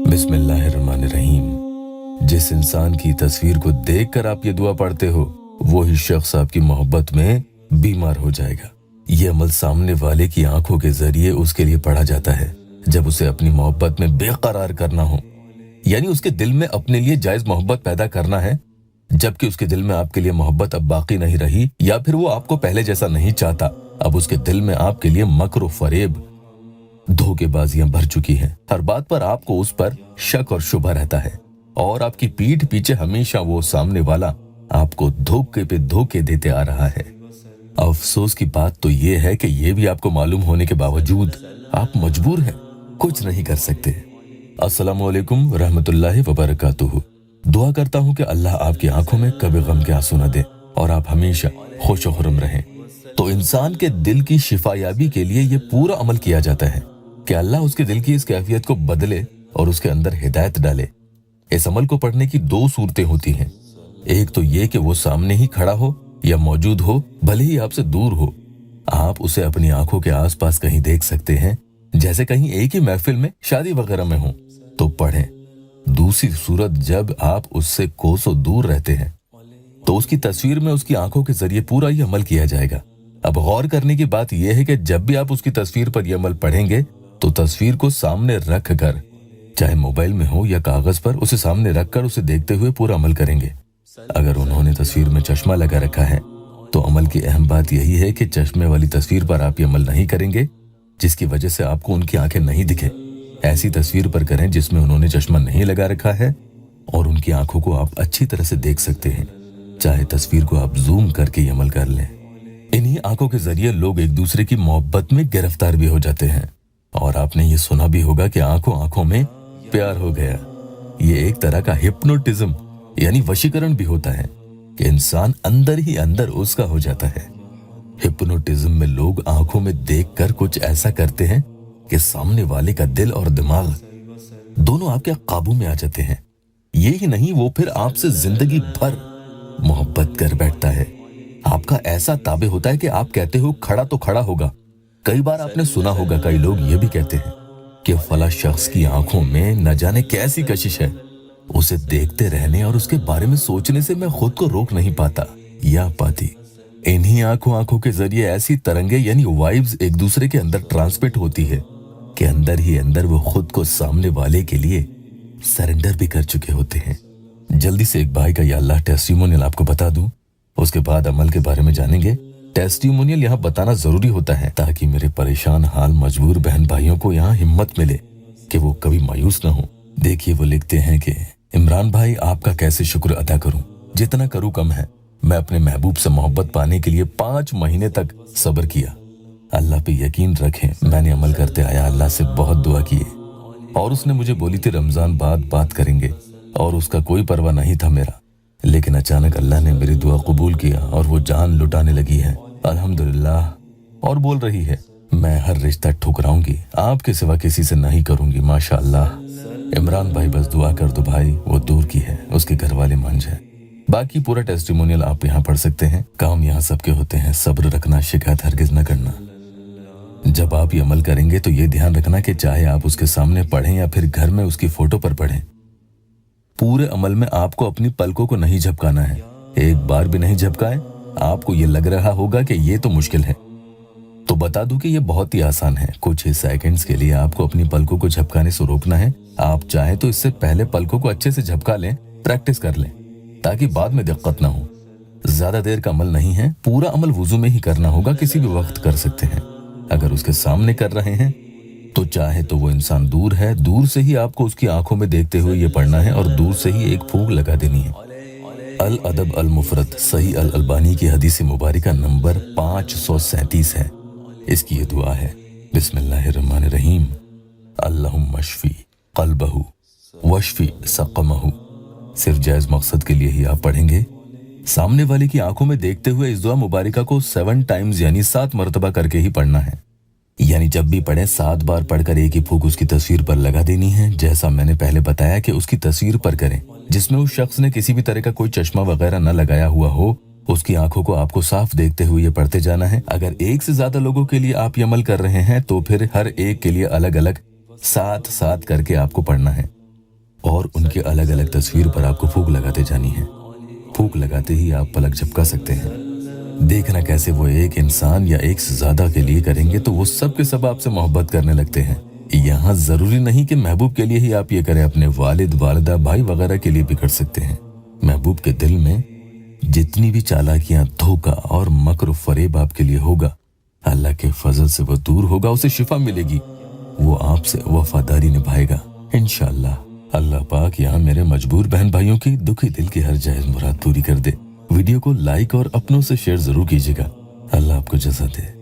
बिस्मिल्लाहिर्रहमानिर्रहीम। जिस इंसान की तस्वीर को देखकर आप ये दुआ पढ़ते हो, वही शख्स आपकी मोहब्बत में बीमार हो जाएगा। ये अमल सामने वाले की आंखों के जरिए उसके लिए पढ़ा जाता है जब उसे अपनी मोहब्बत में बेकरार करना हो, यानी उसके दिल में अपने लिए जायज मोहब्बत पैदा करना है, जबकि उसके दिल में आपके लिए मोहब्बत अब बाकी नहीं रही, या फिर वो आपको पहले जैसा नहीं चाहता। अब उसके दिल में आपके लिए मकर फरेब, धोखेबाजियां भर चुकी हैं। हर बात पर आपको उस पर शक और शुबह रहता है और आपकी पीठ पीछे हमेशा वो सामने वाला आपको धोखे पे धोखे देते आ रहा है। अफसोस की बात तो ये है कि ये भी आपको मालूम होने के बावजूद आप मजबूर हैं, कुछ नहीं कर सकते। अस्सलामु अलैकुम रहमतुल्लाहि व बरकातुहू। दुआ करता हूँ कि अल्लाह आपकी आंखों में कभी गम के आंसू न दे और आप हमेशा खुश और खुर्रम रहें। तो इंसान के दिल की शिफायाबी के लिए ये पूरा अमल किया जाता है कि अल्लाह उसके दिल की इस कैफियत को बदले और उसके अंदर हिदायत डाले। इस अमल को पढ़ने की दो सूरतें होती हैं। एक तो ये कि वो सामने ही खड़ा हो या मौजूद हो, भले ही आपसे दूर हो। आप उसे अपनी आंखों के आसपास कहीं देख सकते हैं, जैसे कहीं एक ही महफिल में, शादी वगैरह में हो तो पढ़ें। दूसरी सूरत, जब आप उससे कोसों दूर रहते हैं तो उसकी तस्वीर में उसकी आंखों के जरिए पूरा ये अमल किया जाएगा। अब गौर करने की बात यह है कि जब भी आप उसकी तस्वीर पर यह अमल पढ़ेंगे तो तस्वीर को सामने रख कर, चाहे मोबाइल में हो या कागज पर, उसे सामने रखकर उसे देखते हुए पूरा अमल करेंगे। अगर उन्होंने तस्वीर में चश्मा लगा रखा है तो अमल की अहम बात यही है कि चश्मे वाली तस्वीर पर आप ये अमल नहीं करेंगे जिसकी वजह से आपको उनकी आंखें नहीं दिखे। ऐसी तस्वीर पर करें जिसमें उन्होंने चश्मा नहीं लगा रखा है और उनकी आंखों को आप अच्छी तरह से देख सकते हैं। चाहे तस्वीर को आप जूम करके ये अमल कर लें। इन्हीं आंखों के जरिए लोग एक दूसरे की मोहब्बत में गिरफ्तार भी हो जाते हैं। और आपने ये सुना भी होगा कि आंखों आंखों में प्यार हो गया। ये एक तरह का हिप्नोटिज्म यानी वशीकरण भी होता है कि इंसान अंदर ही अंदर उसका हो जाता है। हिप्नोटिज्म में लोग आंखों में देखकर कुछ ऐसा करते हैं कि सामने वाले का दिल और दिमाग दोनों आपके काबू में आ जाते हैं। ये ही नहीं, वो फिर आपसे जिंदगी भर मोहब्बत कर बैठता है। आपका ऐसा ताबे होता है कि आप कहते हो खड़ा तो खड़ा होगा। कई बार आपने सुना होगा कई लोग ये भी कहते हैं कि फला शख्स की आंखों में न जाने कैसी कशिश है, उसे देखते रहने और उसके बारे में सोचने से मैं खुद को रोक नहीं पाता या पाती। इन्हीं आंखों आंखों के जरिए ऐसी तरंगे यानी वाइब्स एक दूसरे के अंदर ट्रांसमिट होती है कि अंदर ही अंदर वो खुद को सामने वाले के लिए सरेंडर भी कर चुके होते हैं। जल्दी से एक भाई का या अल्लाह टेस्टिमोनियल आपको बता दूं, उसके बाद अमल के बारे में जानेंगे। टेस्टिमोनियल यहाँ बताना जरूरी होता है ताकि मेरे परेशान हाल मजबूर बहन भाइयों को यहाँ हिम्मत मिले कि वो कभी मायूस न हो। देखिए, वो लिखते हैं कि इमरान भाई, आपका कैसे शुक्र अदा करूं, जितना करूं कम है। मैं अपने महबूब से मोहब्बत पाने के लिए 5 महीने तक सब्र किया। अल्लाह पे यकीन रखें, मैंने अमल करते आया, अल्लाह से बहुत दुआ किए और उसने मुझे बोली थी रमजान बाद बात करेंगे और उसका कोई परवाह नहीं था मेरा। लेकिन अचानक अल्लाह ने मेरी दुआ कबूल किया और वो जान लुटाने लगी है अल्हम्दुलिल्लाह, और बोल रही है मैं हर रिश्ता ठुकराऊंगी, आपके सिवा किसी से नहीं करूंगी। माशाअल्लाह। इमरान भाई, बस दुआ कर दो भाई, वो दूर की है, उसके घर वाले मान जाए। बाकी पूरा टेस्टिमोनियल आप यहाँ पढ़ सकते हैं। काम यहाँ सबके होते हैं, सब्र रखना, शिकायत हरगिज न करना। जब आप ये अमल करेंगे तो ये ध्यान रखना कि चाहे आप उसके सामने पढ़ें या फिर घर में उसकी फोटो पर पढ़ें, पूरे अमल में आपको अपनी पलकों को नहीं झपकाना है। एक बार भी नहीं झपकाए। आपको ये लग रहा होगा कि ये तो मुश्किल है, तो बता दूं कि ये बहुत ही आसान है। कुछ ही सेकंड्स के लिए आपको अपनी पलकों को झपकाने से रोकना है। आप चाहें तो इससे पहले पलकों को अच्छे से झपका लें, प्रैक्टिस कर लें ताकि बाद में दिक्कत ना हो। ज्यादा देर का अमल नहीं है, पूरा अमल वुजू में ही करना होगा, किसी भी वक्त कर सकते हैं। अगर उसके सामने कर रहे हैं तो चाहे तो वो इंसान दूर है, दूर से ही आपको उसकी आंखों में देखते हुए ये पढ़ना है और दूर से ही एक फूंक लगा देनी है। अल अदब अल मुफरद सही अल अलबानी की हदीस मुबारका नंबर 537 है। इसकी ये दुआ है, बिस्मिल्लाहिर्रहमानिर्रहीम, अल्लाहुम्मा शफी क़ल्बहु वशफी सक़महु। सिर्फ जायज मकसद के लिए ही आप पढ़ेंगे। सामने वाले की आंखों में देखते हुए इस दुआ मुबारका को 7 टाइम्स यानी 7 मरतबा करके ही पढ़ना है। यानी जब भी पढ़े 7 बार पढ़कर एक ही फूंक उसकी तस्वीर पर लगा देनी है। जैसा मैंने पहले बताया कि उसकी तस्वीर पर करें जिसमें उस शख्स ने किसी भी तरह का कोई चश्मा वगैरह न लगाया हुआ हो उसकी आंखों को आपको साफ देखते हुए ये पढ़ते जाना है। अगर एक से ज्यादा लोगों के लिए आप ये अमल कर रहे हैं तो फिर हर एक के लिए अलग अलग साथ साथ करके आपको पढ़ना है और उनके अलग अलग तस्वीर पर आपको फूंक लगाते जानी है। फूंक लगाते ही आप पलक झपका सकते हैं। देखना कैसे वो एक इंसान या एक से ज्यादा के लिए करेंगे तो वो सब के सब आपसे मोहब्बत करने लगते हैं। यहाँ जरूरी नहीं कि महबूब के लिए ही आप ये करें, अपने वालिद वालिदा भाई वगैरह के लिए भी कर सकते हैं। महबूब के दिल में जितनी भी चालाकियां, धोखा और मकर फरेब आपके लिए होगा, अल्लाह के फजल से वो दूर होगा, उसे शिफा मिलेगी, वो आपसे वफादारी निभाएगा इंशाअल्लाह। अल्लाह पाक यहाँ मेरे मजबूर बहन भाइयों की दुखी दिल की हर जायज मुराद पूरी कर दे। वीडियो को लाइक और अपनों से शेयर जरूर कीजिएगा। अल्लाह आपको जज़ा दे।